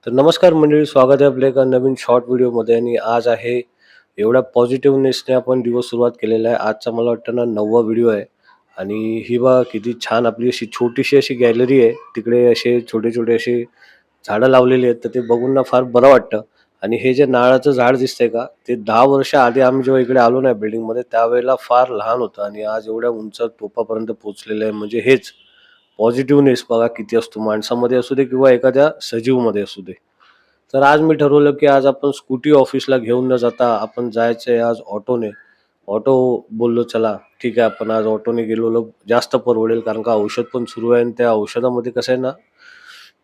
तर नमस्कार मंडळी, स्वागत आहे आपल्या एका नवीन शॉर्ट व्हिडिओमध्ये. आणि आज आहे एवढ्या पॉझिटिव्हनेसने आपण दिवस सुरुवात केलेला आहे. आजचा मला वाटतं ना 9वा व्हिडिओ आहे. आणि ही बघा किती छान आपली अशी छोटीशी अशी गॅलरी आहे. तिकडे असे छोटे-छोटे असे झाडं लावलेली आहेत. तर ते बघून ना फार बरं वाटतं. आणि हे जे नारळाचं झाड दिसतंय का, ते 10 वर्ष आधी आम्ही जेव्हा इकडे आलो ना बिल्डिंगमध्ये त्यावेळेला फार लहान होतं आणि आज एवढ्या उंच टोकापर्यंत पोहोचलेलं आहे. म्हणजे हेच पॉझिटिव्हनेस बघा किती असतो माणसामध्ये असू दे किंवा एखाद्या सजीवमध्ये असू दे. तर आज मी ठरवलं की आज आपण स्कूटी ऑफिसला घेऊन न जाता आपण जायचंय आज ऑटोने. ऑटो बोललो चला ठीक आहे, आपण आज ऑटोने गेलेलो जास्त परवडेल, कारण का औषध पण सुरू आहे आणि त्या औषधामध्ये कसं आहे ना,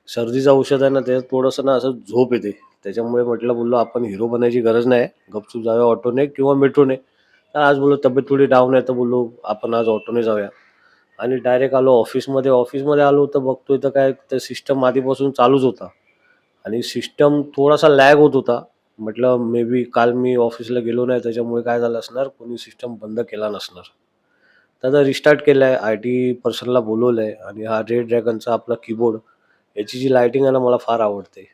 सर्दीचं औषध आहे ना, त्याच्यात थोडंसं ना असं झोप येते. त्याच्यामुळे म्हटलं बोललो आपण हिरो बनायची गरज नाही. गपचूप जाऊया ऑटोने किंवा मेट्रोने. तर आज बोललो तब्येत थोडी डाऊन आहे, तर बोललो आपण आज ऑटोने जाऊया. आणि डायरेक्ट आलो ऑफिसमध्ये. ऑफिसमध्ये आलो तर बघतोय तर काय तर सिस्टम आधीपासून चालूच होता. आणि सिस्टम थोडासा लॅग होत होता. म्हटलं मे बी काल मी ऑफिसला गेलो नाही त्याच्यामुळे काय झालं असणार, कोणी सिस्टम बंद केला नसणार. तर आता रिस्टार्ट केलाय, आय-टी पर्सनला बोलवलंय आणि हा रेड ड्रॅगनचा आपला कीबोर्ड, याची जी लाइटिंग आहे ना मला फार आवडते.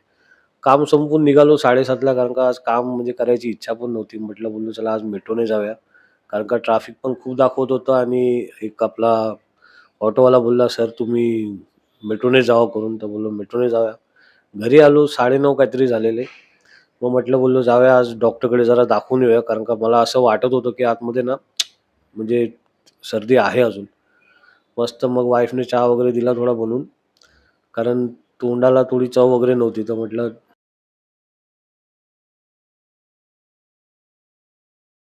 काम संपवून निघालो 7:30ला, कारण का आज काम म्हणजे करायची इच्छा पण नव्हती. म्हटलं बोललो चला आज मेट्रोने जाऊया. कारण का ट्रॅफिक पण खूप दाखवत होतं आणि एक आपला ऑटोवाला बोलला, "सर तुम्ही मेट्रोने जावा करून." तर बोललो मेट्रोने जाऊया. घरी आलो 9:30 काहीतरी झालेले. मग म्हटलं बोललो जाऊया आज डॉक्टरकडे जरा दाखवून येऊया, कारण का मला असं वाटत होतं की आतमध्ये ना म्हणजे सर्दी आहे अजून. मस्त मग वाईफने चहा वगैरे दिला थोडा बनवून, कारण तोंडाला थोडी चव वगैरे नव्हती. तर म्हटलं